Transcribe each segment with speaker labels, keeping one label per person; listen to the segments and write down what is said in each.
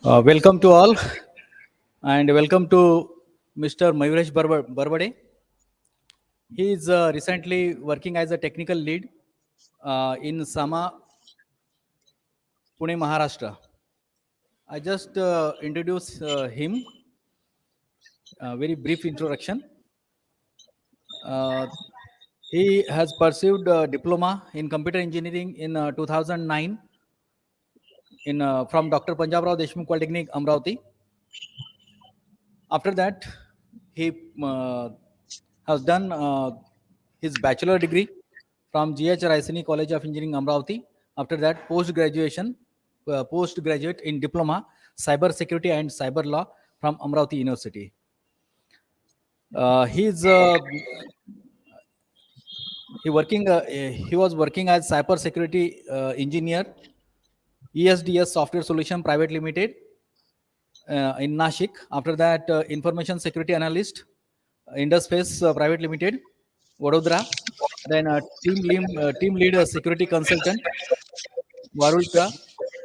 Speaker 1: Welcome to all, and welcome to Mr. Mayuresh Barbade. He is recently working as a technical lead in Saama, Pune, Maharashtra. I just introduce him. Very brief introduction. Uh, he has pursued diploma in computer engineering in 2009 in from Dr. Punjab Rao Deshmukh Polytechnic, Amravati. After that, he has done his bachelor degree from GH Raisini College of Engineering, Amravati. After that, postgraduate in diploma, cyber security and cyber law from Amravati University. He's he was working as cyber security engineer, ESDS Software Solution Private Limited in Nashik. After that, information security analyst, Induspace Private Limited, Vadodara. Then team lead security consultant, Varulka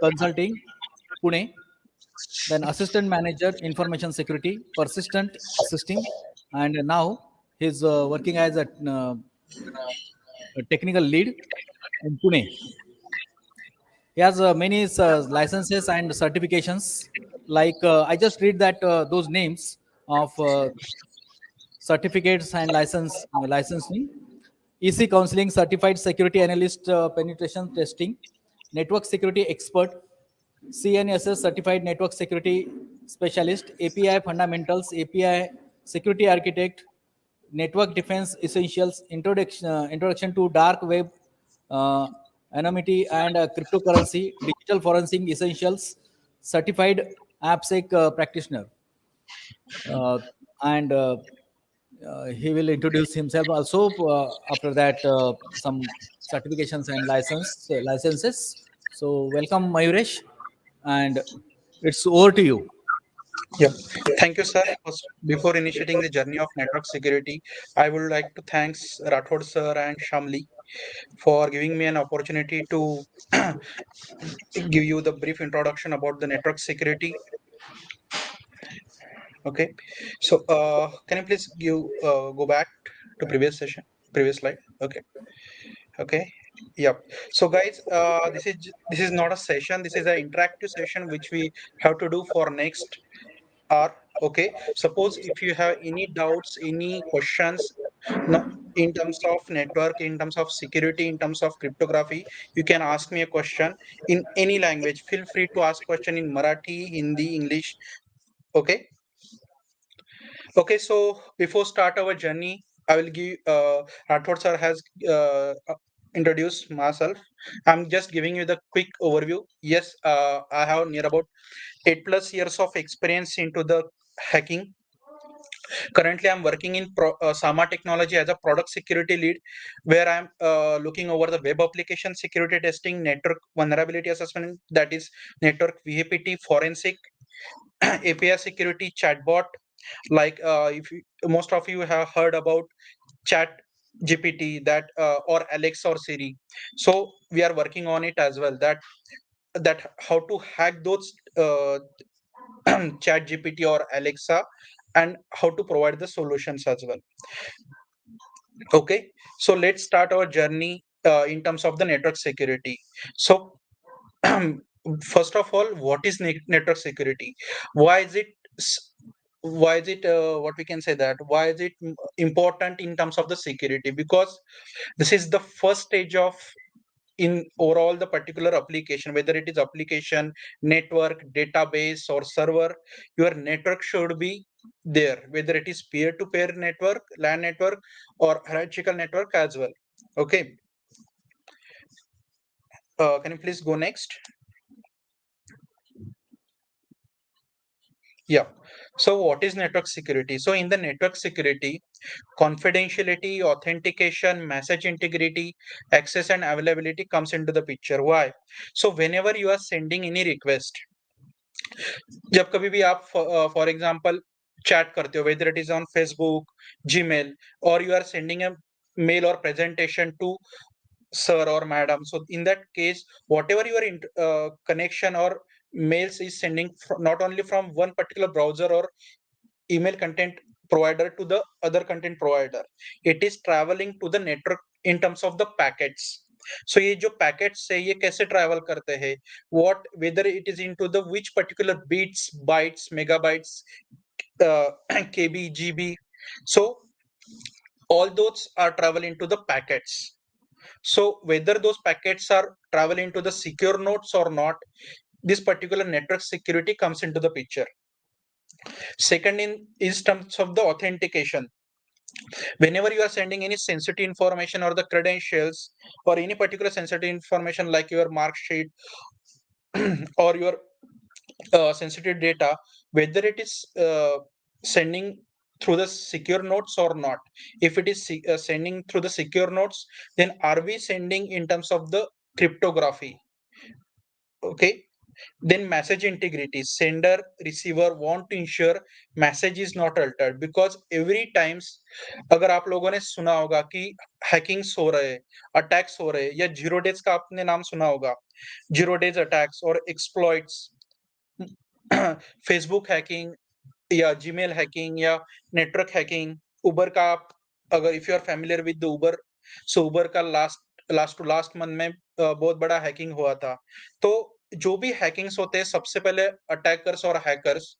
Speaker 1: Consulting, Pune. Then assistant manager information security, persistent system, and now he's working as a technical lead in Pune. He has many licenses and certifications. Like I just read that those names of certificates and licensing. EC counseling, certified security analyst, penetration testing, network security expert, CNSS certified network security specialist, API fundamentals, API security architect, network defense essentials, introduction to dark web, uh, anonymity and cryptocurrency, digital forensic essentials, certified IPsec practitioner. uh, and he will introduce himself also. After that, some certifications and licenses. So welcome, Mayuresh, and it's over to you.
Speaker 2: Yeah, thank you, sir. Before initiating the journey of network security, I would like to thanks Rathod sir and Shamli for giving me an opportunity to give you the brief introduction about the network security. Okay, so can you please go back to previous slide? Okay, okay, yep. So guys, this is not a session. This is an interactive session which we have to do for next hour. Okay, suppose if you have any doubts, any questions, no, in terms of network, in terms of security, in terms of cryptography, you can ask me a question in any language. Feel free to ask question in Marathi, Hindi, English. Okay. Okay, so before start our journey, I will give Rathod sir has introduced myself. I'm just giving you the quick overview. Yes, I have near about 8+ years of experience into the hacking. Currently, I'm working in Saama technology as a product security lead, where I'm looking over the web application security testing, network vulnerability assessment, that is network VAPT, forensic, API security, chatbot. Like if you, most of you have heard about Chat GPT, that or Alexa or Siri. So we are working on it as well. That how to hack those Chat GPT or Alexa, and how to provide the solutions as well. Okay, so let's start our journey in terms of the network security. So first of all, what is network security? Why is it what we can say, that why is it important in terms of the security? Because this is the first stage of in overall the particular application, whether it is application, network, database or server. Your network should be there, whether it is peer-to-peer network, LAN network, or hierarchical network as well. Okay, can you please go next? Yeah, so what is network security? So in the network security, confidentiality, authentication, message integrity, access and availability comes into the picture. Why? So whenever you are sending any request, जब कभी भी आप for example chat करते हो, whether it is on Facebook, Gmail, or you are sending a mail or presentation to sir or madam. So in that case, whatever your connection or mails is sending not only from one particular browser or email content provider to the other content provider, it is traveling to the network in terms of the packets. So ये जो packets है ये कैसे travel करते हैं, what whether it is into the which particular bits, bytes, megabytes, kb, gb. So all those are travel into the packets. So whether those packets are traveling to the secure nodes or not, this particular network security comes into the picture. Second is terms of the authentication. Whenever you are sending any sensitive information or the credentials or any particular sensitive information like your mark sheet or your sensitive data, whether it is sending through the secure nodes or not. If it is sending through the secure nodes, then are we sending in terms of the cryptography? Okay. Then message integrity, sender receiver want to ensure message is not altered, because every times अगर आप लोगों ने सुना होगा कि hackings हो रहे, attacks हो रहे, या जीरो डेज का आपने नाम सुना होगा, जीरो डेज अटैक्स और एक्सप्लॉइट्स, फेसबुक हैकिंग या जीमेल हैकिंग या नेटवर्क हैकिंग, उबर का आप अगर if you are familiar with the Uber, so Uber का लास्ट टू लास्ट मंथ में बहुत बड़ा हैकिंग हुआ था. तो जो भी हैकिंग्स होते हैं सबसे पहले अटैकर्स और हैकर्स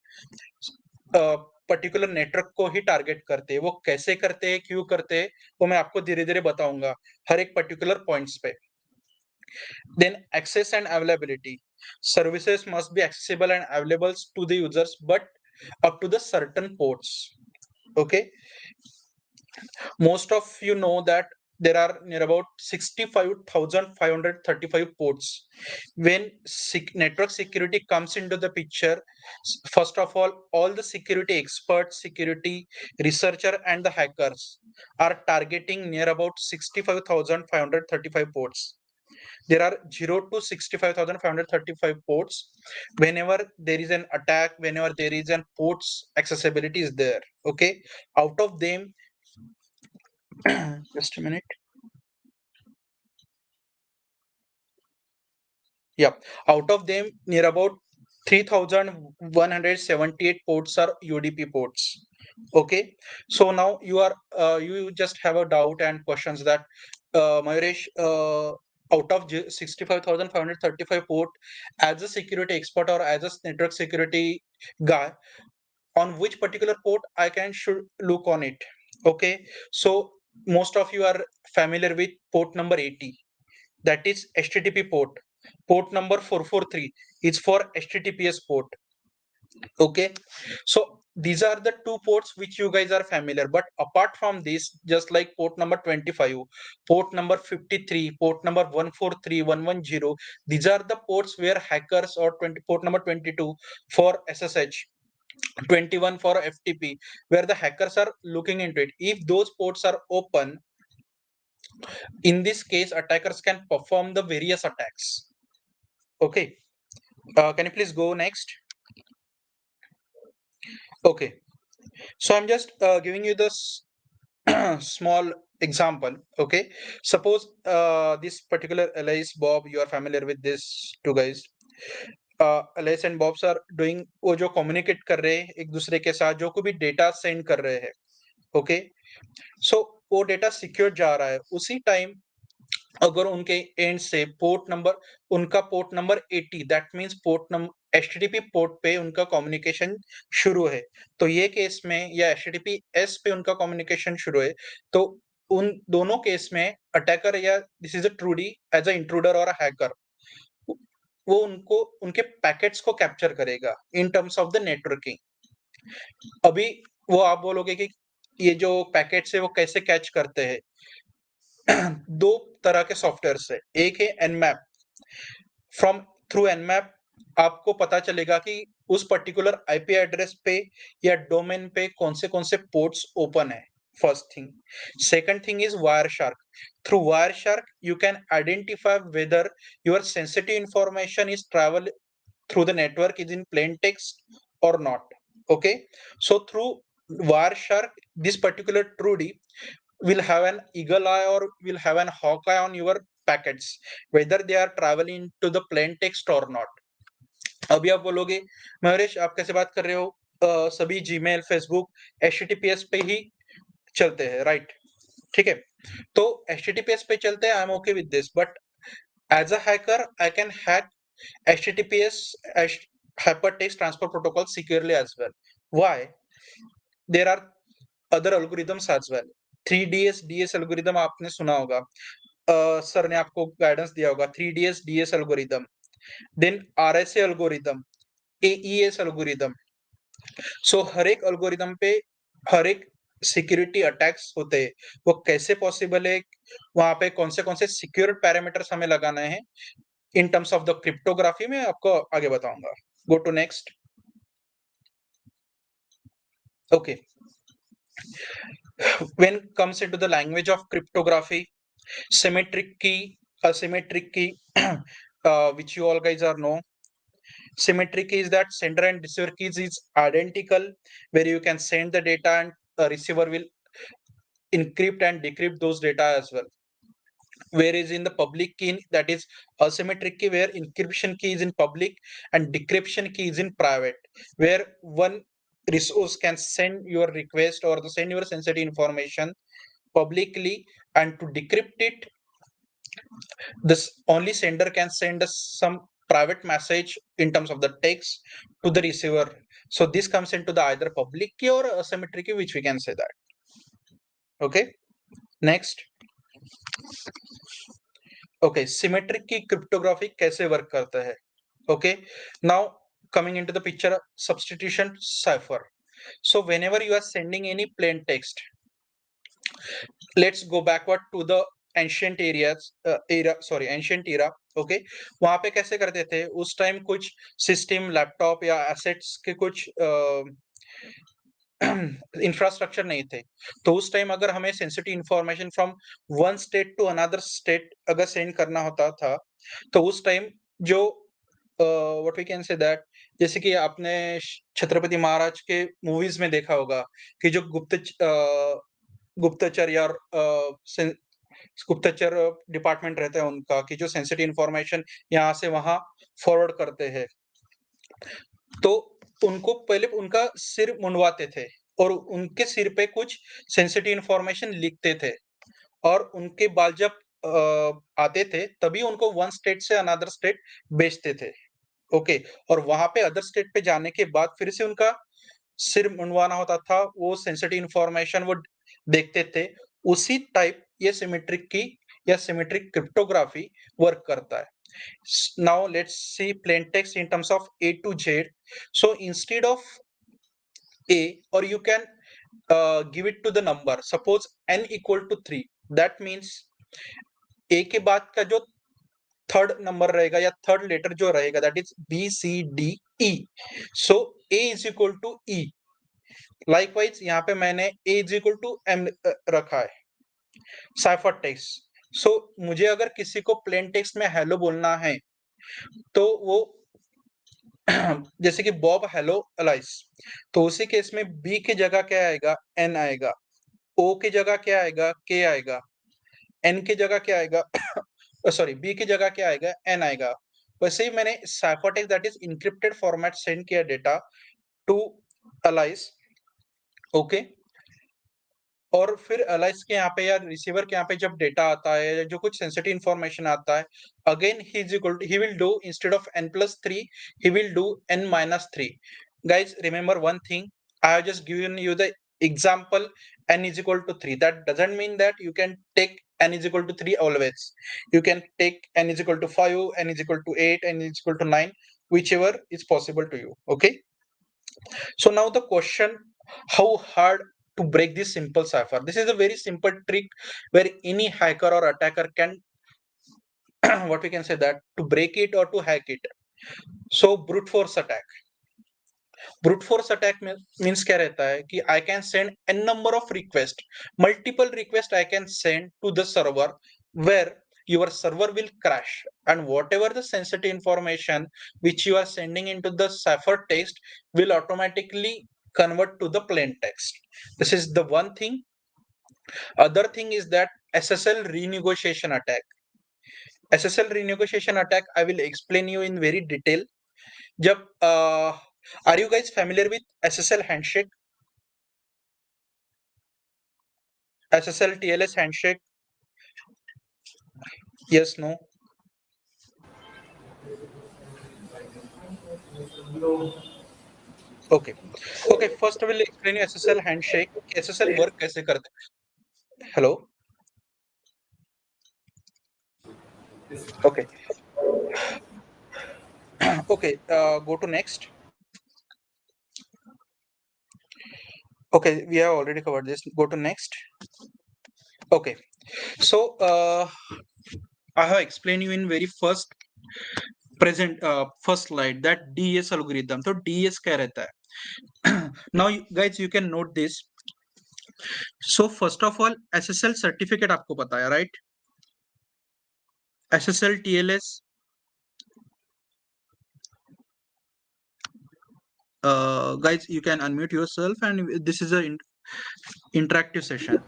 Speaker 2: पर्टिकुलर नेटवर्क को ही टारगेट करते हैं. वो कैसे करते हैं, क्यों करते हैं, वो मैं आपको धीरे धीरे बताऊंगा हर एक पर्टिकुलर पॉइंट्स पे. Then access and availability. Services must be accessible and available to the users, but up to the certain ports. Okay. Most of you know that there are near about 65,535 ports. When network security comes into the picture, first of all the security experts, security researcher and the hackers are targeting near about 65,535 ports. There are 0 to 65,535 ports. Whenever there is an attack, whenever there is an ports accessibility is there. Okay. Out of them, just a minute. Yeah. Out of them, near about 3,178 ports are UDP ports. Okay. So now you just have a doubt and questions that Mayuresh, out of 65,535 port, as a security expert or as a network security guy, on which particular port I can should look on it. Okay. So most of you are familiar with port number 80, that is HTTP port. Port number 443 is for HTTPS port. Okay. So these are the two ports which you guys are familiar. But apart from this, just like port number 25, port number 53, port number 143, 110, these are the ports where hackers, or port number 22 for SSH, 21 for FTP, where the hackers are looking into it. If those ports are open, in this case, attackers can perform the various attacks. Okay. Can you please go next? Okay. So I'm just giving you this small example. Okay. Suppose this particular Alice Bob, you are familiar with this two guys. Alice and Bobs are doing वो जो communicate कर रहे हैं एक दूसरे के साथ, जो कोई भी data send कर रहे हैं. Okay. So वो data secure जा रहा है. उसी time अगर उनके एंड से उनका port number 80, that means port number HTTP port पे उनका कम्युनिकेशन शुरू है, तो ये केस में या एचटीटीपी एस पे उनका कम्युनिकेशन शुरू है, तो उन दोनों केस में अटैकर या this is a Trudy as a intruder और अ हैकर, वो उनको उनके पैकेट्स को कैप्चर करेगा इन टर्म्स ऑफ द नेटवर्किंग. अभी वो आप बोलोगे कि ये जो पैकेट्स है वो कैसे कैच करते हैं. दो तरह के सॉफ्टवेयर है. एक है एनमैप. फ्रॉम थ्रू एनमैप आपको पता चलेगा कि उस पर्टिकुलर आईपी एड्रेस पे या डोमेन पे कौन से पोर्ट्स ओपन है. First thing. Second thing is wire shark. Through wire shark you can identify whether your sensitive information is travel through the network is in plain text or not. Okay. So through Wireshark, this particular Trudy will have an eagle eye or will have an hawk eye on your packets, whether they are traveling to the plain text or not. अभी आप बोलोगे मयूरेश आप कैसे बात कर रहे हो, सभी जीमेल फेसबुक HTTPS पे ही चलते हैं, राइट? ठीक है, तो HTTPS पे चलते हैं, I am okay with this, but as a hacker I can hack HTTPS hypertext transfer protocol securely as well. Why? There are other algorithms as well. 3DS DS algorithm आपने सुना होगा, sir ने आपको guidance दिया होगा, 3DS DS algorithm, then RSA algorithm, AES algorithm. सो हर एक algorithm पे हर एक सिक्योरिटी अटैक्स होते हैं, वो कैसे पॉसिबल है, वहां पे कौन से सिक्योर पैरामीटर्स हमें लगाना है in terms of the cryptography में आपको आगे बताऊंगा. Go to next. Okay, when comes into the language of cryptography, symmetric key, asymmetric key, which you all guys are know. Symmetric key is that sender and receiver keys is identical, where you can send the data and receiver will encrypt and decrypt those data as well. Whereas in the public key, that is asymmetric key, where encryption key is in public and decryption key is in private, where one resource can send your request or send your sensitive information publicly, and to decrypt it, this only sender can send us some private message in terms of the text to the receiver. So this comes into the either public key or asymmetric key, which we can say that. Okay, next. Okay, symmetric key cryptography कैसे work करता है. Okay, now coming into the picture, substitution cipher. So whenever you are sending any plain text, let's go backward to the ancient ancient era. Okay, वहां पे कैसे करते थे उस time, कुछ सिस्टम लैपटॉप या एसेट्स के कुछ इंफ्रास्ट्रक्चर नहीं थे, तो उस टाइम अगर हमें sensitive information from one state to another state अगर सेंड करना होता था, तो उस टाइम जो what we can say that, जैसे कि आपने छत्रपति महाराज के मूवीज में देखा होगा कि जो गुप्तचर या गुप्तचर डिपार्टमेंट रहता है उनका, कि जो सेंसिटिव इंफॉर्मेशन यहाँ से वहां फॉरवर्ड करते हैं, तो उनको पहले उनका सिर मुंडवाते थे और उनके सिर पे कुछ सेंसिटिव इंफॉर्मेशन लिखते थे, और उनके बाद जब आते थे तभी उनको वन स्टेट से अनदर स्टेट भेजते थे. ओके, और वहां पे अदर स्टेट पे जाने के बाद फिर से उनका सिर मुंडवाना होता था, वो सेंसिटिव इंफॉर्मेशन वो देखते थे. उसी टाइप ये सिमेट्रिक की या सिमेट्रिक क्रिप्टोग्राफी वर्क करता है. Now let's see plain text in terms of A to Z. So instead of A, or you can give it to the number. Suppose n equal to 3. That means A के बाद का जो third number रहेगा या third letter जो रहेगा, that is B C D E. So A is equal to E. Likewise यहाँ पे मैंने A is equal to M रखा है. Cipher text. सो मुझे अगर किसी को प्लेन टेक्स्ट में हेलो बोलना है, तो वो जैसे कि बॉब हेलो अलाइस, तो उसी केस में बी की जगह क्या आएगा, एन आएगा. ओ की जगह क्या आएगा, के आएगा. एन की जगह क्या आएगा सॉरी, बी की जगह क्या आएगा, एन आएगा. वैसे ही मैंने cipher text that is encrypted format send किया डेटा टू अलाइस. ओके, और फिर अलाइस के यहाँ पे या रिसीवर के यहाँ पे जब डेटा आता है, जो कुछ सेंसिटिव इंफॉर्मेशन आता है, again he will do instead of n+3 he will do n-3. Guys, remember one thing, I have just given you the example n is equal to 3. That doesn't mean that you can take n is equal to 3 always. You can take n is equal to 5, n is equal to 8, n is equal to 9, whichever is possible to you. Okay, so now the question, how hard to break this simple cipher? This is a very simple trick where any hacker or attacker can what we can say that to break it or to hack it. So brute force attack. Brute force attack means क्या रहता है कि I can send n number of request, multiple request I can send to the server, where your server will crash, and whatever the sensitive information which you are sending into the cipher text will automatically convert to the plain text. This is the one thing. Other thing is that SSL renegotiation attack. SSL renegotiation attack I will explain you in very detail. जब are you guys familiar with SSL handshake? SSL TLS handshake? Yes, no? Okay. Okay, first I will explain you SSL handshake. SSL work कैसे करता है? Hello? Okay. Okay, go to next. Okay, we have already covered this. Go to next. Okay. So I have explained you in very first slide that DES algorithm. So DES क्या रहता है? Now guys you can note this. So first of all SSL certificate आपको पता है, right? SSL TLS guys you can unmute yourself and this is a interactive session.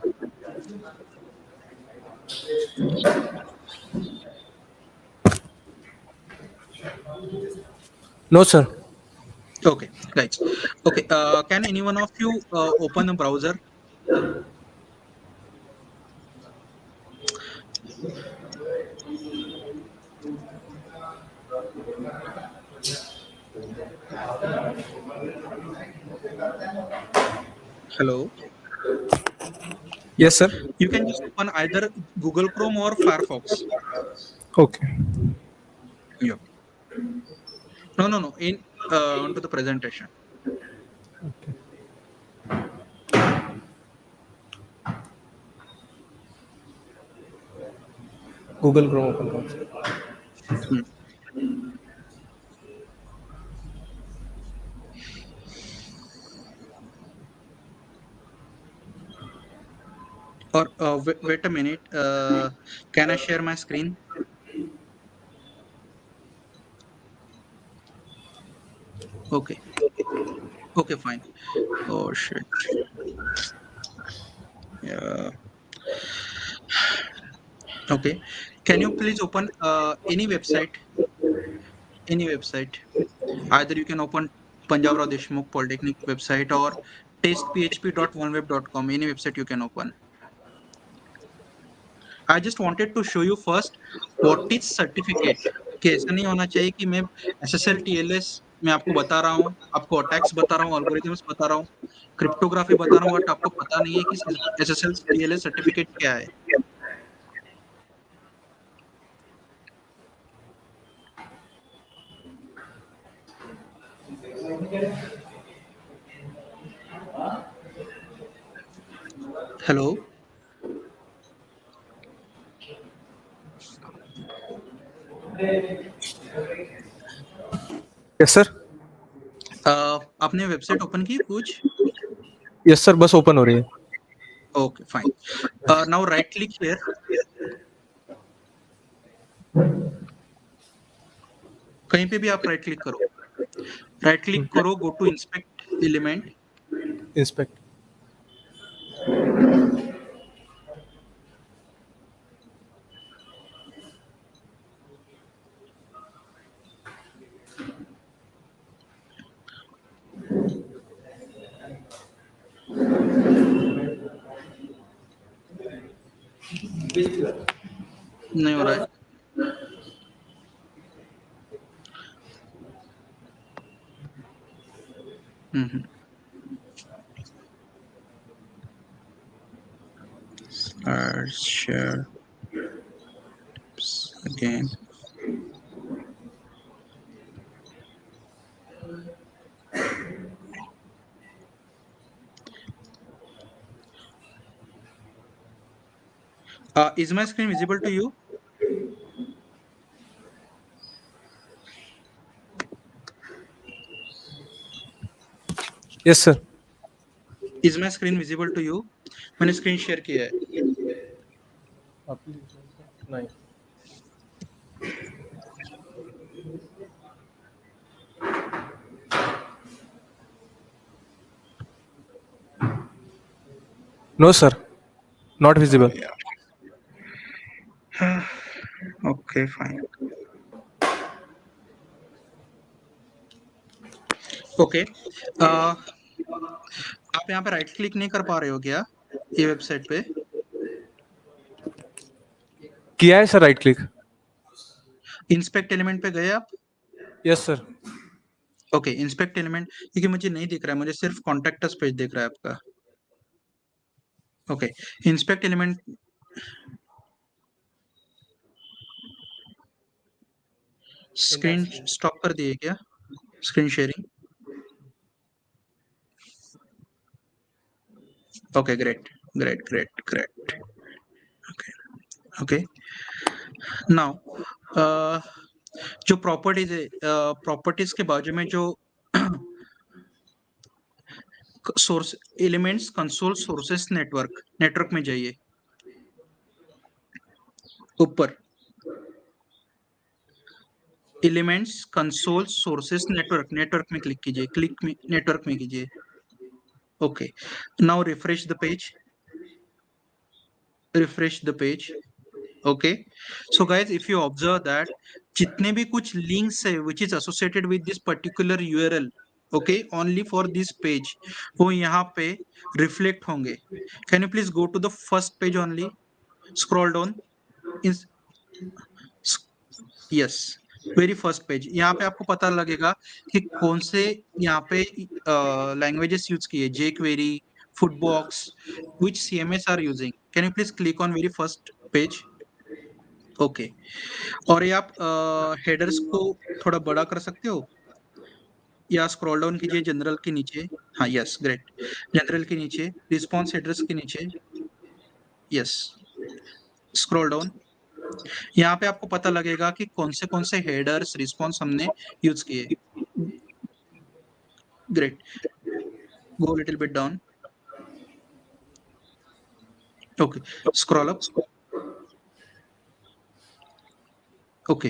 Speaker 1: No, sir.
Speaker 2: Okay guys, okay, can any one of you open a browser? Hello,
Speaker 3: Yes, sir.
Speaker 2: you can just open either Google Chrome or Firefox.
Speaker 3: Okay.
Speaker 2: Yeah. No, in onto the presentation.
Speaker 3: Google Chrome open करो, sir.
Speaker 2: Hmm. Or wait a minute, can I share my screen? Okay, okay, fine. Oh shit. Yeah. Okay, can you please open any website? Any website. Either you can open Punjab Rao Deshmukh Polytechnic website or testphp.oneweb.com. Any website you can open. I just wanted to show you first what is certificate. कि ऐसा नहीं होना चाहिए कि मैं SSL TLS मैं आपको बता रहा हूँ, आपको अटैक्स बता रहा हूँ, algorithms बता रहा हूँ, क्रिप्टोग्राफी बता रहा हूँ, बट आपको पता नहीं है कि SSL TLS सर्टिफिकेट क्या है. Hello.
Speaker 3: Yes, sir.
Speaker 2: आपने वेबसाइट ओपन की कुछ?
Speaker 3: Yes, sir. बस ओपन हो रही है.
Speaker 2: Okay, fine. Now right click here. कहीं पे भी आप राइट क्लिक करो. राइट क्लिक करो, go to inspect element.
Speaker 3: Inspect.
Speaker 2: नहीं हो रहा है. Share again. Is my screen visible to you?
Speaker 3: Yes, sir.
Speaker 2: Is my screen visible to you? मैंने स्क्रीन शेयर किया है.
Speaker 3: नहीं. No, sir. Not visible.
Speaker 2: Okay. Okay, fine. Okay. आप यहाँ पे राइट क्लिक नहीं कर पा रहे हो क्या ये वेबसाइट पे?
Speaker 3: किया है sir right click.
Speaker 2: Inspect element पे गए आप?
Speaker 3: Yes sir.
Speaker 2: Okay, inspect element, क्योंकि मुझे नहीं दिख रहा है, मुझे सिर्फ कॉन्टेक्टस पेज दिख रहा है आपका। Okay, inspect element, screen stop कर दिए क्या? Screen sharing? Okay, great great great great. Okay okay, now जो प्रॉपर्टीज है, प्रॉपर्टीज के बाजू में जो source elements console sources network, network में जाइए ऊपर, elements console sources network, network में क्लिक कीजिए, क्लिक में नेटवर्क में कीजिए। Okay, now refresh the page, refresh the page. Okay, so guys if you observe that जितने भी कुछ लिंक्स है which is associated with this particular URL, okay, only for this page, वो यहाँ पे रिफ्लेक्ट होंगे। Can you please go to the first page only, scroll down, yes, very first page. यहाँ पे आपको पता लगेगा कि कौन से यहाँ पे लैंग्वेजेस यूज किए, jQuery, footbox, which CMS are using. Can you please click on very first page? Okay, और ये आप हेडर्स को थोड़ा बड़ा कर सकते हो या स्क्रॉल डाउन कीजिए जनरल के नीचे। हाँ, यस, ग्रेट, जनरल के नीचे, रिस्पॉन्स हेडर्स के नीचे, यस, स्क्रॉल डाउन। यहाँ पे आपको पता लगेगा कि कौन से हेडर्स रिस्पॉन्स हमने यूज किए। Great, go little bit down. Okay, scroll up. Okay,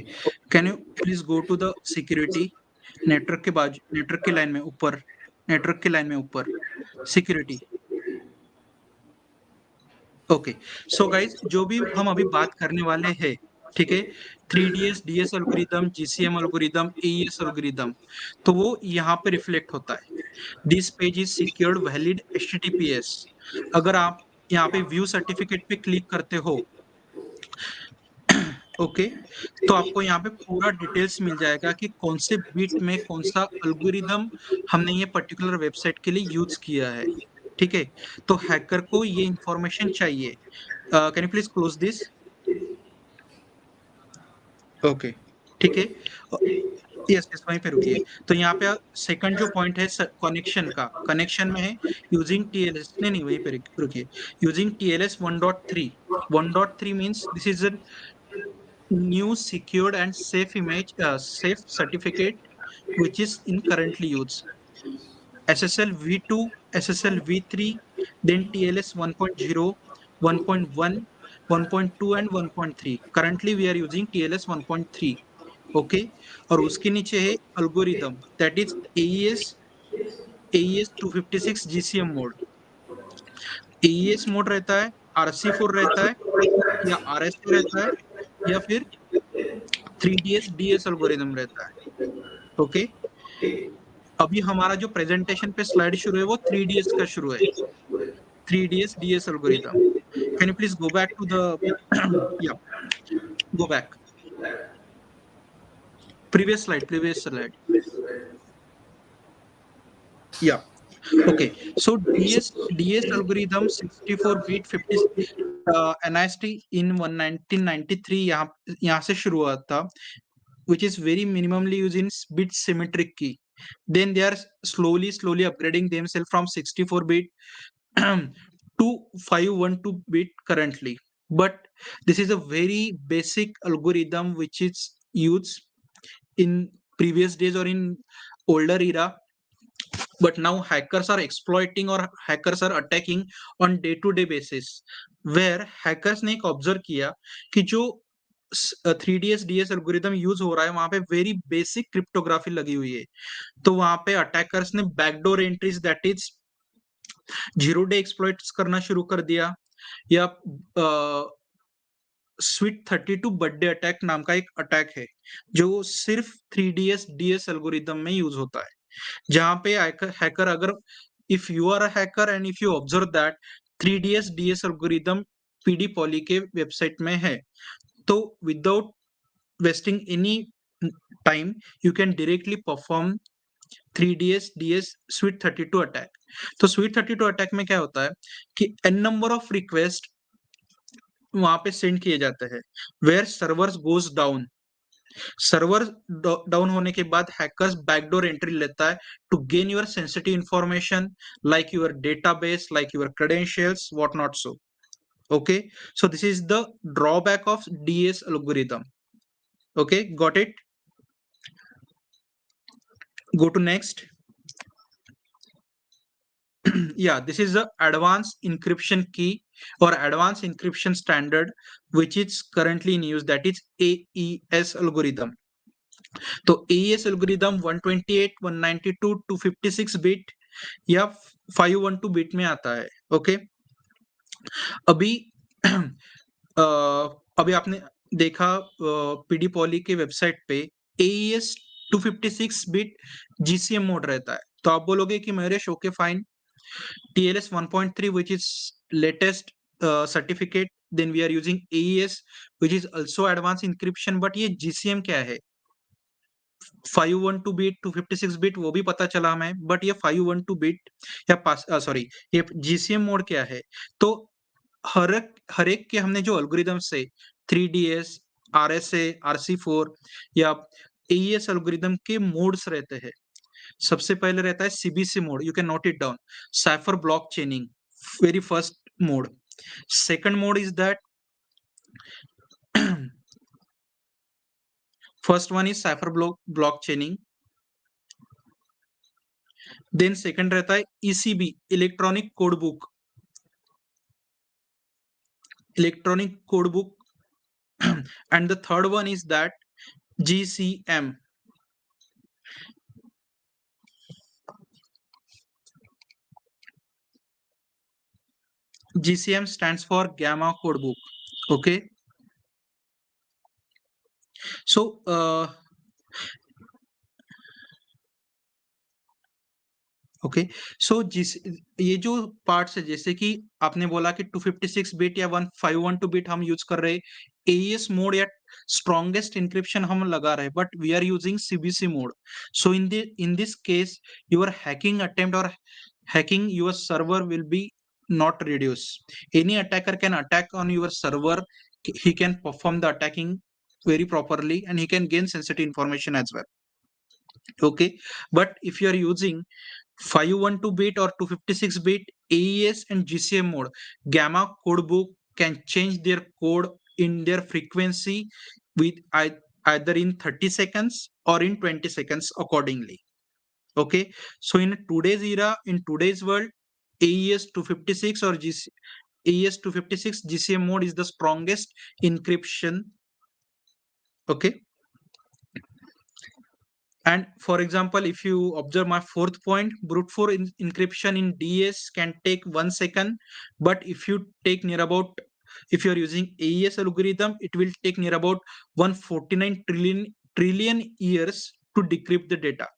Speaker 2: can you please go to the security, network के बाजू, नेटवर्क की लाइन में ऊपर, नेटवर्क की लाइन में ऊपर सिक्योरिटी। ओके, सो गाइज जो भी हम अभी बात करने वाले हैं, ठीक है, 3DS DS algorithm, GCM algorithm, AES algorithm, तो वो यहाँ पे रिफ्लेक्ट होता है। This page is secured valid HTTPS। अगर आप यहाँ पे व्यू सर्टिफिकेट पे क्लिक करते हो, ओके, तो आपको यहाँ पे पूरा डिटेल्स मिल जाएगा कि कौन से बिट में कौन सा एल्गोरिदम हमने ये पर्टिकुलर वेबसाइट के लिए यूज किया है। ठीक है, तो हैकर को ये इंफॉर्मेशन चाहिए। Can you please close this? Okay, ठीक है, यस यस, वहीं पे रुकिए। तो यहाँ पे सेकंड जो पॉइंट है कनेक्शन का, कनेक्शन में है यूजिंग TLS, नहीं वहीं पे रुकिए, using TLS 1.3। 1.3 means this is a new secured and safe image, safe certificate which is in currently used. SSL v2, SSL v3, then TLS 1.0, 1.1, 1.2 and 1.3. Currently we are using TLS 1.3. Okay, और उसके नीचे है algorithm, that is AES 256 GCM mode. AES mode रहता है, RC4 रहता है, या RSA रहता है, या फिर 3DS DS एल्गोरिदम रहता है। ओके, अभी हमारा जो प्रेजेंटेशन पे स्लाइड शुरू है वो 3DS का शुरू है, 3DS DS algorithm. Can you please go back to the या go back, previous slide, yeah, okay, so DS algorithm 64-bit 50 NIST in 1993 यहाँ से शुरू हुआ था, which is very minimally used in bit symmetric key. Then they are slowly upgrading themselves from 64-bit to 512-bit currently. But this is a very basic algorithm which is used in previous days or in older era, but now hackers are exploiting or hackers are attacking on day to day basis, where hackers ने एक observe किया कि जो 3DS DS algorithm use हो रहा है वहां पे वेरी बेसिक क्रिप्टोग्राफी लगी हुई है, तो वहां पे अटैकर्स ने backdoor entries, that is zero day exploits करना शुरू कर दिया, या स्वीट 32 बर्थडे अटैक नाम का एक अटैक है जो सिर्फ 3DS DS एल्गोरिदम में यूज होता है, जहां पे हैकर अगर if you are a hacker and if you observe that 3DS DS algorithm पीडी पॉली के वेबसाइट में है, तो without wasting any time you can directly perform 3DS DS sweet 32 attack. तो स्वीट 32 अटैक में क्या होता है कि एन नंबर ऑफ रिक्वेस्ट वहां पे सेंड किए जाते हैं, where servers goes down. Server down होने के बाद हैकर्स बैकडोर एंट्री लेता है to gain your sensitive information like your database, like your credentials, what not so. Okay, so this is the drawback of DS algorithm. Okay, got it? Go to next. Yeah, this is the advanced encryption key or advanced encryption standard which is currently in use, that is AES algorithm. तो AES algorithm 128 192 256 bit या 512 bit में आता है। Okay, अभी अभी आपने देखा PD पॉली के वेबसाइट पे AES 256 बिट GCM मोड रहता है, तो आप बोलोगे कि Mayuresh okay fine, TLS 1.3 which is latest certificate, then we are using AES which is also advanced encryption, but ये GCM क्या है? 512 बिट 256 बिट वो भी पता चला हमें, बट ये 512 बिट या सॉरी ये GCM मोड क्या है? तो हर एक के हमने जो एल्गोरिदम से 3DS RSA RC4 या AES एल्गोरिदम के मोड्स रहते हैं। सबसे पहले रहता है CBC mode, you can note it down, cipher block chaining, very first mode. Second mode is that first one is cipher block chaining, then second रहता है ECB electronic code book and the third one is that GCM. GCM stands for Gamma Codebook. Okay, so okay, so जिस ये जो parts है, जैसे कि आपने बोला कि 256 बिट या 1512 बिट हम यूज कर रहे, AES मोड या स्ट्रॉन्गेस्ट इंक्रिप्शन हम लगा रहे, but we are using CBC mode. So in this case your hacking attempt और hacking your server will be not reduce. Any attacker can attack on your server, he can perform the attacking very properly and he can gain sensitive information as well. Okay, but if you are using 512 bit or 256 bit AES and GCM mode, Gamma codebook can change their code in their frequency with either in 30 seconds or in 20 seconds accordingly. Okay, so in today's era, in today's world, AES 256 or AES 256 GCM mode is the strongest encryption. Okay, and for example, if you observe my fourth point, brute force encryption in DS can take 1 second, but if you take near about, if you are using AES algorithm, it will take near about 149 trillion years to decrypt the data.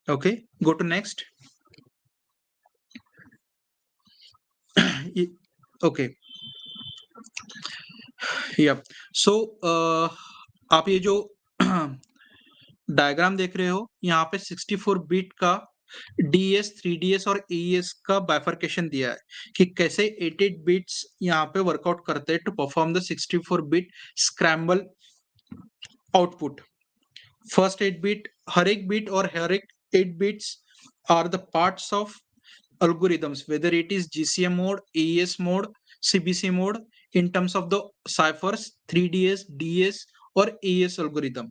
Speaker 2: Okay, go to next. Okay, yeah, so आप ये जो diagram देख रहे हो, यहाँ पे 64 bit का DS 3DS और AES का बाइफर्केशन दिया है कि कैसे 88 बिट्स यहाँ पे वर्कआउट करते हैं to perform the 64 bit scramble output. First 8 bit, हर एक बिट और हर एक 8 bits are the parts of algorithms, whether it is GCM mode, AES mode, CBC mode, in terms of the ciphers 3DS DS और AES algorithm.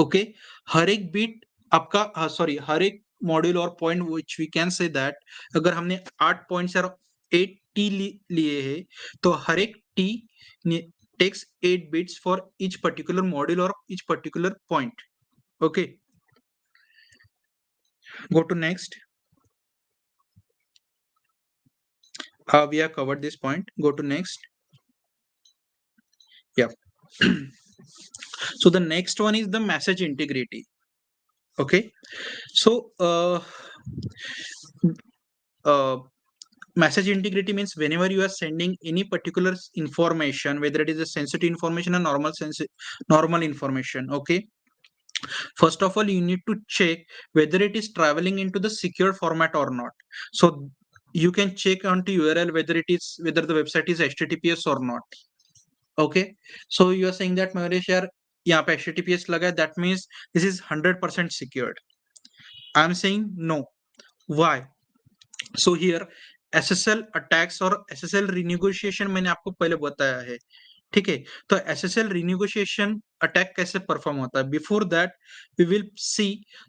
Speaker 2: Okay, हर एक bit आपका sorry हर एक मॉड्यूल और point which we can say that अगर हमने 8 points और 8 टी लिए हैं, तो हर एक T takes 8 bits for each particular module और each particular point. Okay, go to next. We have covered this point. Go to next. Yeah. So the next one is the message integrity. Okay. So message integrity means whenever you are sending any particular information, whether it is a sensitive information or normal information. Okay. First of all, you need to check whether it is traveling into the secure format or not. So you can check onto URL whether the website is HTTPS or not. Okay. So you are saying that Mayuresh yaar, यहाँ पे HTTPS लगा है, that means this is 100% secured. I am saying no. Why? So here SSL attacks और SSL renegotiation मैंने आपको पहले बताया है. ठीक है, तो SSL renegotiation अटैक कैसे परफॉर्म होता है. Before that we will see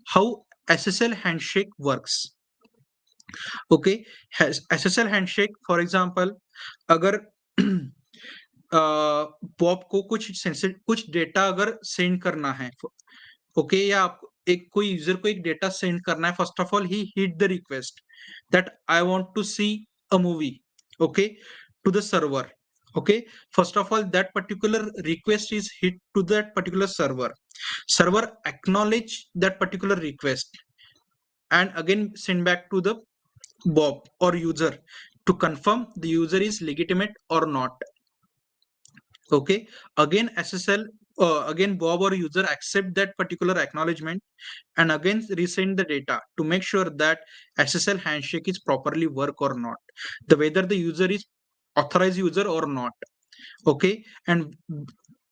Speaker 2: how SSL handshake works. Okay, SSL handshake for example अगर पॉप को कुछ डेटा अगर सेंड करना है, ओके, या आप एक कोई यूजर को एक डेटा सेंड करना है, first of all he hit the request that I want to see a movie, okay, to the server. Okay, first of all that particular request is hit to that particular server acknowledge that particular request and again send back to the bob or user to confirm the user is legitimate or not. Okay, again SSL again bob or user accept that particular acknowledgement and again resend the data to make sure that SSL handshake is properly work or not, the whether the user is authorized user or not. Okay, and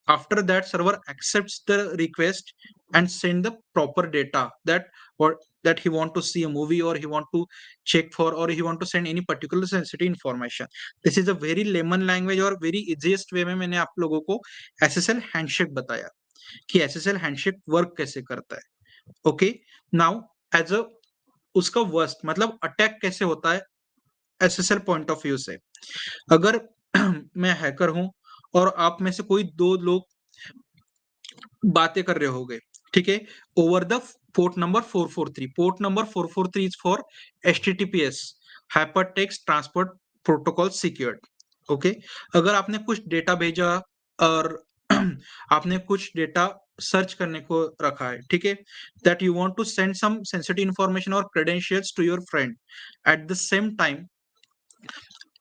Speaker 2: after that server accepts the request and send the proper data that what that he want to see a movie or he want to check for or he want to send any particular sensitive information. This is a very layman language और very easiest way में मैंने आप लोगों को SSL handshake बताया कि SSL handshake work कैसे करता है. ओके, नाउ एज अ उसका वर्स्ट मतलब अटैक कैसे होता है SSL पॉइंट ऑफ व्यू से. अगर मैं हैकर हूं और आप में से कोई दो लोग बातें कर रहे होगे, ठीक है, over the port number 443. Port number 443 is for HTTPS, hypertext transport protocol secured. Okay, अगर आपने कुछ डेटा भेजा और आपने कुछ डेटा सर्च करने को रखा है, ठीक है, that you want to send some sensitive information और credentials to your friend. At the same time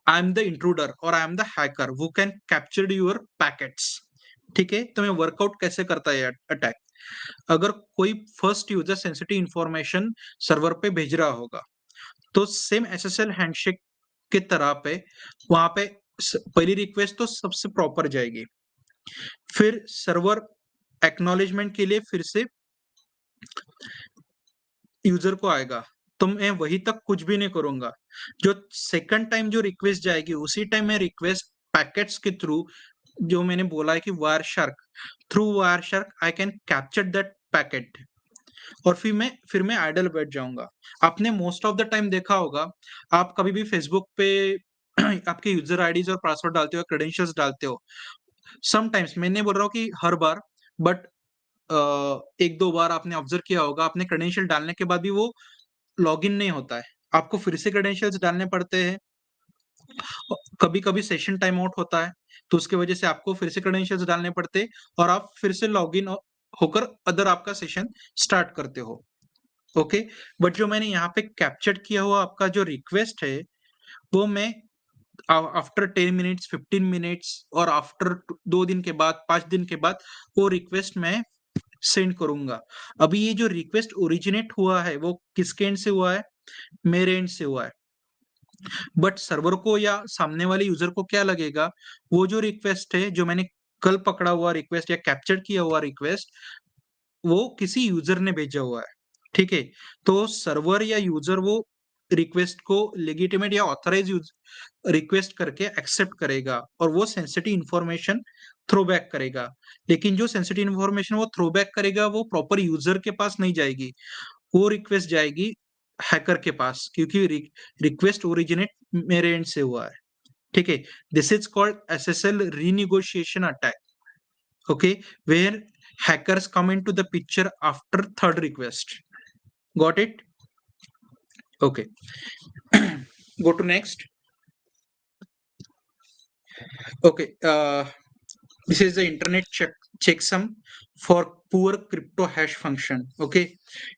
Speaker 2: I am the intruder और I am the hacker who can capture your packets. ठीक है, तो मैं वर्कआउट कैसे करता है अटैक. अगर कोई first user sensitive information server पे भेज रहा होगा तो सेम SSL हैंडशेक के तरह पे वहां पे पहली रिक्वेस्ट तो सबसे प्रॉपर जाएगी, फिर सर्वर एक्नॉलेजमेंट के लिए फिर से यूजर को आएगा, तो मैं वही तक कुछ भी नहीं करूंगा. जो सेकंड टाइम जो रिक्वेस्ट जाएगी उसी टाइम मैं रिक्वेस्ट पैकेट्स के थ्रू, जो मैंने बोला है कि wire shark, through wire shark I can capture that packet और फिर मैं आइडल बैठ जाऊंगा. आपने मोस्ट ऑफ द टाइम देखा होगा, आप कभी भी फेसबुक पे आपके यूजर आईडीज और पासवर्ड डालते हो, क्रेडेंशियल्स डालते हो, समटाइम्स, मैं नहीं बोल रहा हूँ कि हर बार, बट एक दो बार आपने ऑब्जर्व किया होगा, आपने क्रेडेंशियल डालने के बाद भी वो लॉगिन नहीं होता है, आपको फिर से क्रेडेंशियल्स डालने पड़ते हैं. कभी कभी सेशन टाइम आउट होता है तो उसकी वजह से आपको फिर से क्रेडेंशियल्स डालने पड़ते हैं और आप फिर से लॉगिन होकर अदर आपका सेशन स्टार्ट करते हो. ओके, बट जो मैंने यहाँ पे कैप्चर किया हुआ आपका जो रिक्वेस्ट है वो मैं आफ्टर 10 मिनट्स 15 मिनट्स और आफ्टर 2 दिन के बाद 5 दिन के बाद वो रिक्वेस्ट मैं सेंड करूंगा. अभी ये जो रिक्वेस्ट ओरिजिनेट हुआ है वो किसके एंड से हुआ है, मेरे एंड से हुआ है, बट सर्वर को या सामने वाले यूजर को क्या लगेगा, वो जो रिक्वेस्ट है जो मैंने कल पकड़ा हुआ रिक्वेस्ट या कैप्चर किया हुआ रिक्वेस्ट वो किसी यूजर ने भेजा हुआ है. ठीक है, तो सर्वर या यूजर वो रिक्वेस्ट को लेजिटिमेट या ऑथराइज रिक्वेस्ट करके एक्सेप्ट करेगा और वो सेंसिटिव इंफॉर्मेशन थ्रो बैक करेगा. लेकिन जो सेंसिटिव इंफॉर्मेशन वो थ्रो बैक करेगा वो प्रॉपर यूजर के पास नहीं जाएगी, वो रिक्वेस्ट जाएगी हैकर के पास, क्योंकि रिक्वेस्ट ओरिजिनेट मेरे एंड से हुआ है. ठीक है, this is called SSL renegotiation attack. Okay, where hackers come into the picture after third request. Got it? Okay. Go to next. Okay. This is the internet checksum for poor crypto hash function. Okay.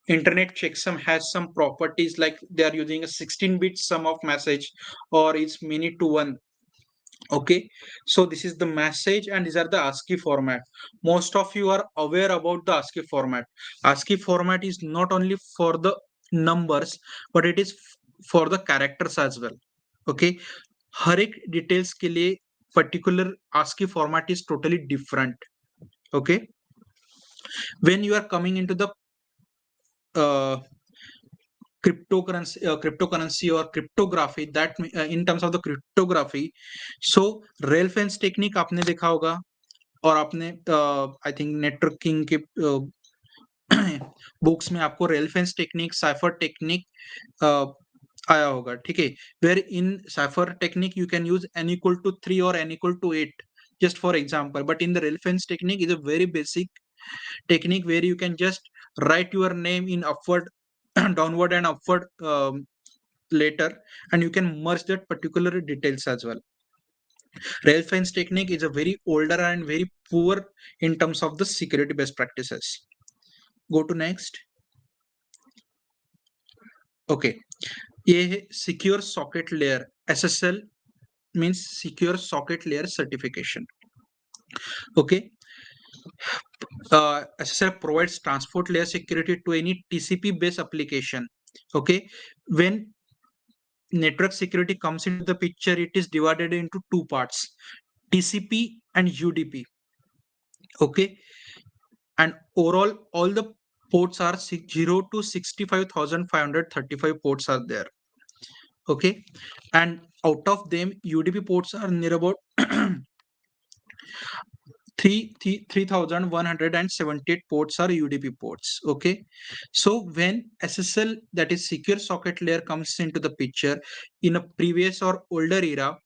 Speaker 2: Internet checksum has some properties like they are using a 16-bit sum of message or it's many to one. Okay, so this is the message and these are the ASCII format. Most of you are aware about the ASCII format. ASCII format is not only for the numbers but it is for the characters as well. Okay, हर एक details के लिए particular ASCII format is totally different. Okay, when you are coming into the uh, cryptocurrency or cryptography, that in terms of the cryptography, so rail fence technique आपने देखा होगा और आपने I think networking के books में आपको रेलफेंस technique cipher technique आया होगा, ठीक है, where in cipher technique you can use n equal to 3 or n equal to 8 just for example, but in the reference technique is a very basic technique where you can just write your name in upward downward and upward later and you can merge that particular details as well. Rail technique is a very older and very poor in terms of the security best practices. Go to next. Okay, ये है secure socket layer SSL means secure socket layer certification. Okay, SSL provides transport layer security to any TCP based application. Okay, when network security comes into the picture, it is divided into two parts, TCP and UDP. Okay, and overall all the ports are 0 to 65,535 ports are there. Okay, and out of them UDP ports are near about 3,178 ports are UDP ports. Okay, so when SSL, that is secure socket layer, comes into the picture in a previous or older era,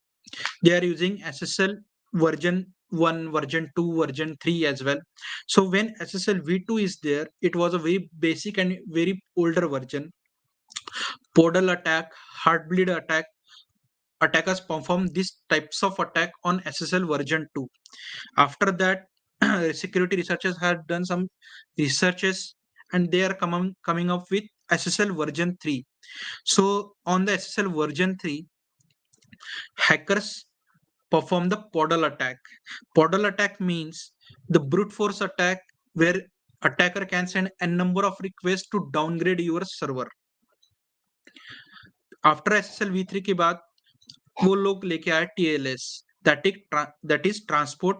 Speaker 2: they are using SSL version 1, version 2, version 3 as well. So when SSL v2 is there, it was a very basic and very older version. Podal attack, heartbleed attack, attackers perform these types of attack on SSL version 2. After that, security researchers have done some researches and they are coming up with SSL version 3. So on the SSL version 3, hackers perform the podal attack. Podal attack means the brute force attack where attacker can send a number of requests to downgrade your server. After SSL v3 के बाद वो लोग लेके आए TLS, that is transport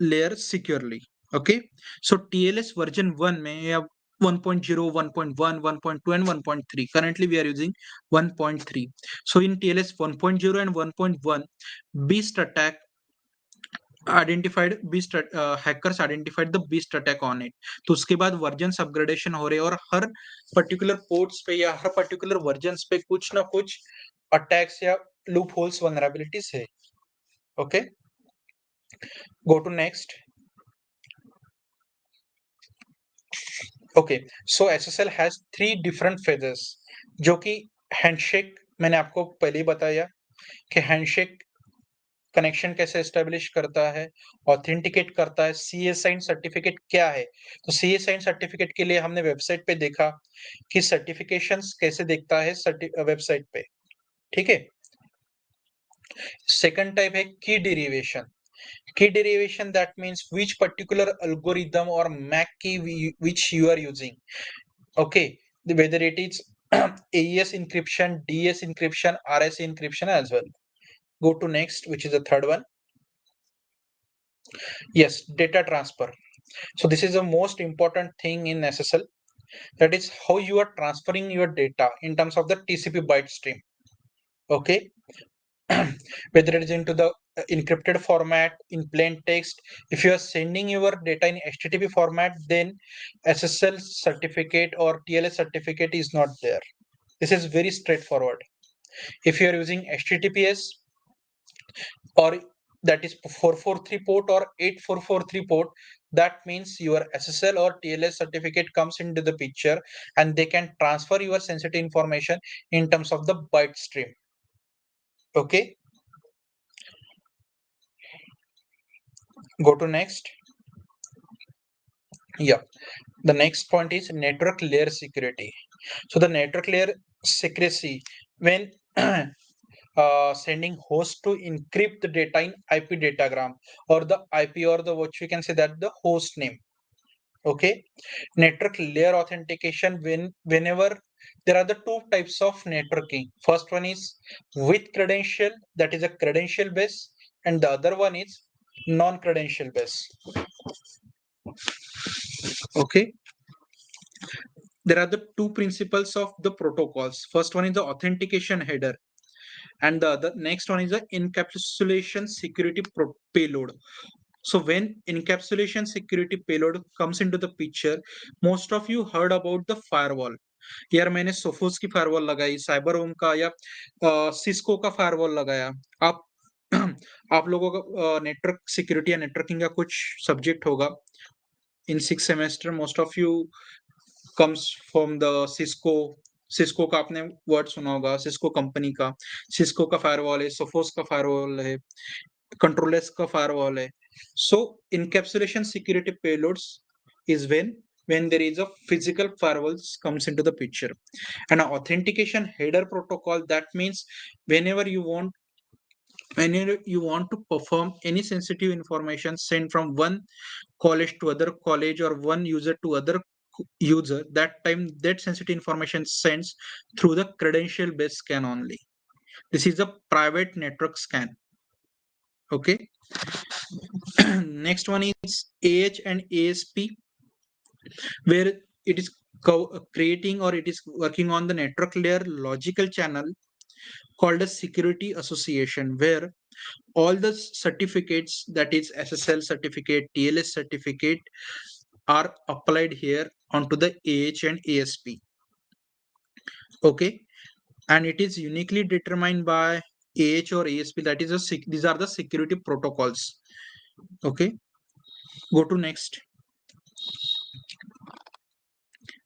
Speaker 2: layer securely. Okay, so TLS version 1 में या 1.0, 1.1, 1.2 and 1.3, currently we are using 1.3. so in TLS 1.0 and 1.1, beast attack hackers identified the beast attack on it. तो उसके बाद वर्जन्स अपग्रेडेशन हो रहे हैं और हर पर्टिकुलर पोर्ट्स पे या हर पर्टिकुलर वर्जन्स पे कुछ ना कुछ अटैक्स या लूप होल्स वनरेबिलिटीज है. Okay, go to next. Okay, so SSL has 3 different phases, जो कि हैंडशेक, मैंने आपको पहले ही बताया कि हैंडशेक कनेक्शन कैसे एस्टेब्लिश करता है, ऑथेंटिकेट करता है. सीए साइन सर्टिफिकेट क्या है? तो सीए साइन सर्टिफिकेट के लिए हमने वेबसाइट पे देखा कि सर्टिफिकेशंस कैसे देखता है वेबसाइट पे, ठीक है. सेकंड टाइप है की derivation. Key derivation, that means which particular algorithm or MAC key which you are using. Okay, whether it is AES encryption, DS encryption, RS encryption as well. Go to next, which is the third one. Yes, data transfer. So this is the most important thing in SSL. That is how you are transferring your data in terms of the TCP byte stream. Okay, whether it is into the encrypted format, in plain text. If you are sending your data in HTTP format, then SSL certificate or TLS certificate is not there. This is very straightforward. If you are using HTTPS or that is 443 port or 8443 port, that means your SSL or TLS certificate comes into the picture and they can transfer your sensitive information in terms of the byte stream. Okay, Go to next. Yeah. The next point is network layer security. So the network layer secrecy when sending host to encrypt the data in IP datagram or the IP or the what you can say that the host name. Okay, network layer authentication whenever there are the two types of networking. First one is with credential, that is a credential base, and the other one is non-credential base. Okay, there are the two principles of the protocols. First one is the authentication header, and the other next one is the encapsulation security payload. So when encapsulation security payload comes into the picture, most of you heard about the firewall. यार मैंने Sophos की firewall लगाई, cyber home का या Cisco का firewall लगाया. आप आप लोगों का नेटवर्क सिक्योरिटी या नेटवर्किंग का कुछ सब्जेक्ट होगा इन 6 semester. Most of you comes from the Cisco. Cisco का आपने वर्ड सुना होगा, सिस्को कंपनी का. सिस्को का फायरवॉल है, सोफोस का फायरवॉल है, controllers का firewall है. So encapsulation security payloads is when there is a physical firewalls comes into the picture. And an authentication header protocol, that means whenever you want whenever you want to perform any sensitive information sent from one college to other college or one user to other user, that time that sensitive information sends through the credential based scan only. This is a private network scan. Okay. Next one is AH and ASP, where it is creating or it is working on the network layer logical channel called a security association, where all the certificates, that is SSL certificate, TLS certificate, are applied here onto the AH and ASP. Okay, and it is uniquely determined by AH or ASP. That is these are the security protocols. Okay, go to next.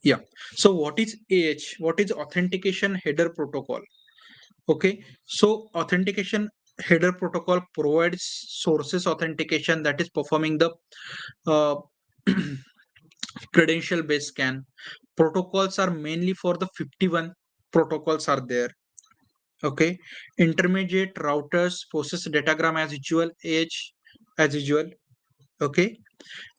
Speaker 2: Yeah. So what is AH? What is authentication header protocol? Okay. So authentication header protocol provides sources authentication, that is performing the uh, credential based scan. Protocols are mainly for the 51 protocols are there. Okay. Intermediate routers process datagram as usual, AH as usual. Okay.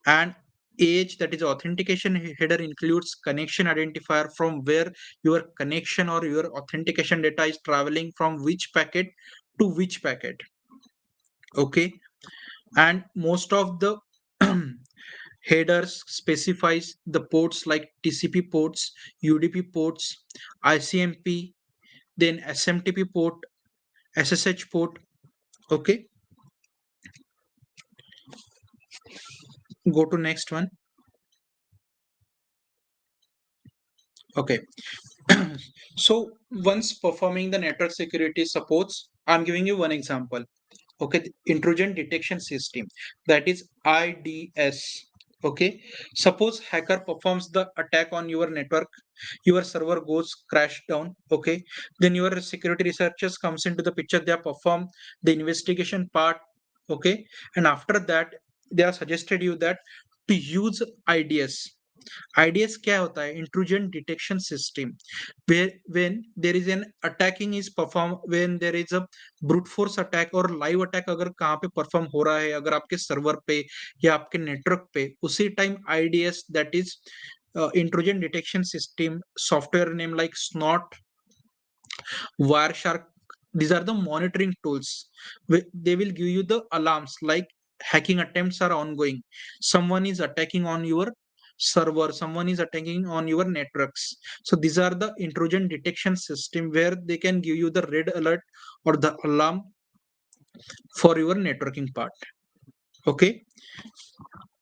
Speaker 2: And AH, that is authentication header, includes connection identifier, from where your connection or your authentication data is traveling from which packet to which packet. Okay, and most of the headers specifies the ports like TCP ports, UDP ports, ICMP, then SMTP port, SSH port. Okay, go to next one. Okay. So once performing the network security supports, I'm giving you one example. Okay, the intrusion detection system, that is IDS. Okay, suppose hacker performs the attack on your network, your server goes crash down. Okay, then your security researchers comes into the picture, they perform the investigation part. Okay, and after that they are suggested you that to use IDS. IDS क्या होता है? Intrusion detection system, where when there is an attacking is perform, when there is a brute force attack और live attack अगर कहाँ पे perform हो रहा है, अगर आपके server पे या आपके network पे, उसी time IDS, that is intrusion detection system, software name like Snot, Wireshark, these are the monitoring tools. They will give you the alarms like hacking attempts are ongoing, someone is attacking on your server, someone is attacking on your networks. So these are the intrusion detection system where they can give you the red alert or the alarm for your networking part. Okay,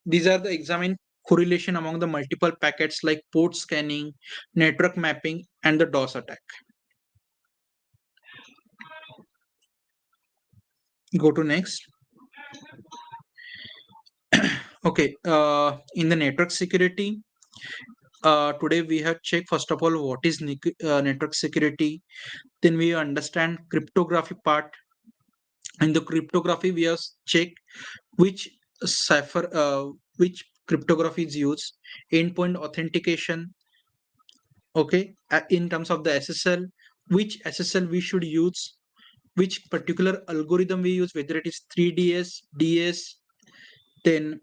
Speaker 2: these are the examine correlation among the multiple packets like port scanning, network mapping, and the DOS attack. Go to next. Okay, in the network security, today we have checked first of all what is network security. Then we understand cryptography part. In the cryptography, we have checked which cipher, which cryptography is used, endpoint authentication. Okay, in terms of the SSL, which SSL we should use, which particular algorithm we use, whether it is 3DS, DS, then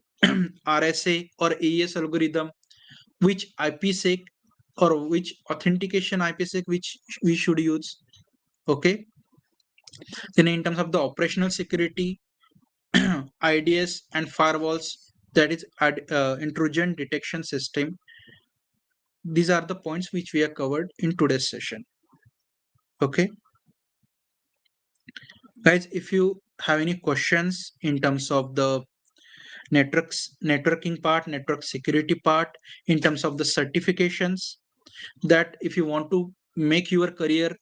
Speaker 2: RSA or AES algorithm, which IPsec or which authentication IPsec which we should use. Okay, then in terms of the operational security, IDS and firewalls, that is intrusion detection system. These are the points which we have covered in today's session. Okay, guys, if you have any questions in terms of the networking part, network security part, in terms of the certifications, that if you want to make your career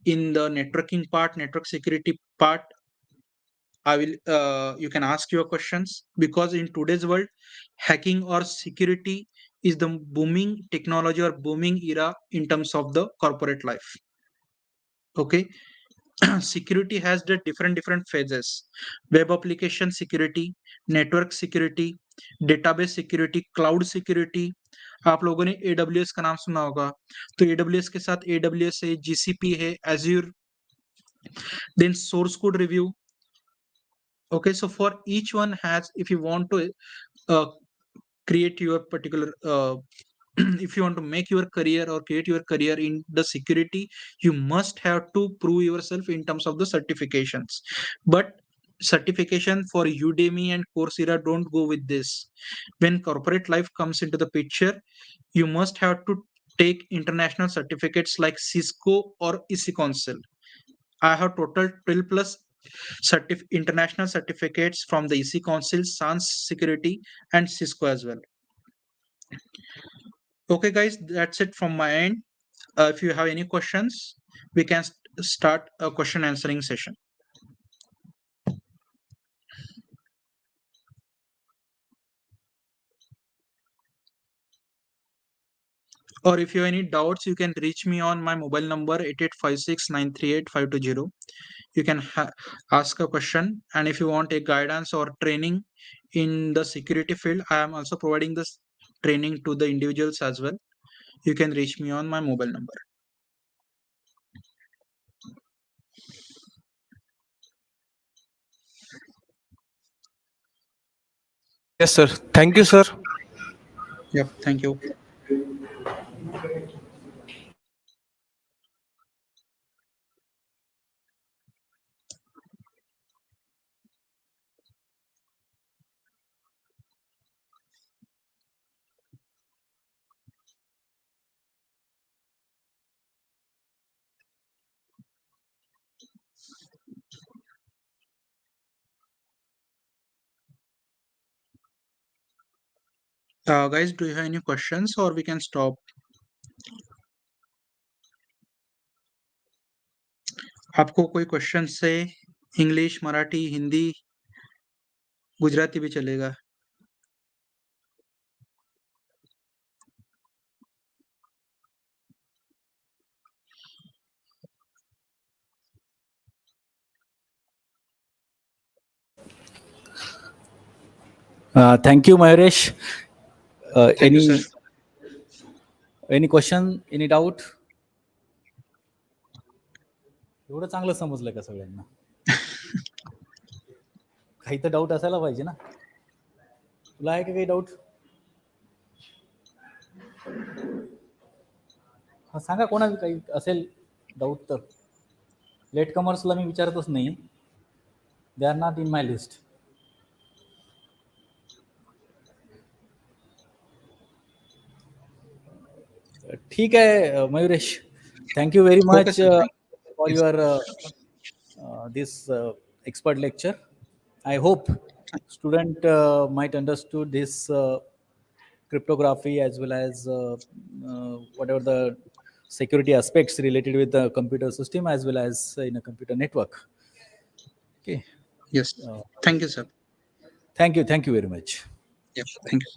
Speaker 2: in the networking part, network security part, I will you can ask your questions, because in today's world, hacking or security is the booming technology or booming era in terms of the corporate life. Okay, security has the different phases: web application security, network security, database security, cloud security. आप लोगों ने AWS का नाम सुना होगा, तो AWS के साथ AWS है, GCP है, Azure, then source code review. Okay, so for each one has, if you want to uh, create your particular if you want to make your career or create your career in the security, you must have to prove yourself in terms of the certifications. But certification for Udemy and Coursera don't go with this. When corporate life comes into the picture, you must have to take international certificates like Cisco or IC Council. I have total 12 plus international certificates from the EC Council, Sans Security, and Cisco as well. Okay, guys, that's it from my end. If you have any questions, we can start a question answering session. Or if you have any doubts, you can reach me on my mobile number 8856938520. You can ask a question, and if you want a guidance or training in the security field, I am also providing this training to the individuals as well. You can reach me on my mobile number.
Speaker 3: Yes, sir. Thank you, sir.
Speaker 2: Yep, thank you. Guys, do you have any questions or we can stop? आपको कोई question से English, Marathi, Hindi, Gujarati भी चलेगा.
Speaker 1: Thank you, Mayuresh.
Speaker 2: Thank you, sir.
Speaker 1: Any question, any doubt? एवढं चांगलं समजलं का सगळ्यांना? काही तर डाऊट असायला पाहिजे ना. तुला आहे का काही डाऊट? हा, सांगा कोणाला काही असेल डाऊट तर. लेट कमर्सला मी विचारतच नाही, they are not in my list. ठीक आहे Mayuresh, thank you very
Speaker 2: Okay,
Speaker 1: much
Speaker 2: sir.
Speaker 1: For
Speaker 2: Yes.
Speaker 1: Your this expert lecture. I hope student might understood this cryptography as well as whatever the security aspects related with the computer system as well as in a computer network. Okay.
Speaker 2: Yes. Thank you, sir.
Speaker 1: Thank you very much.
Speaker 2: Yes. Thank you.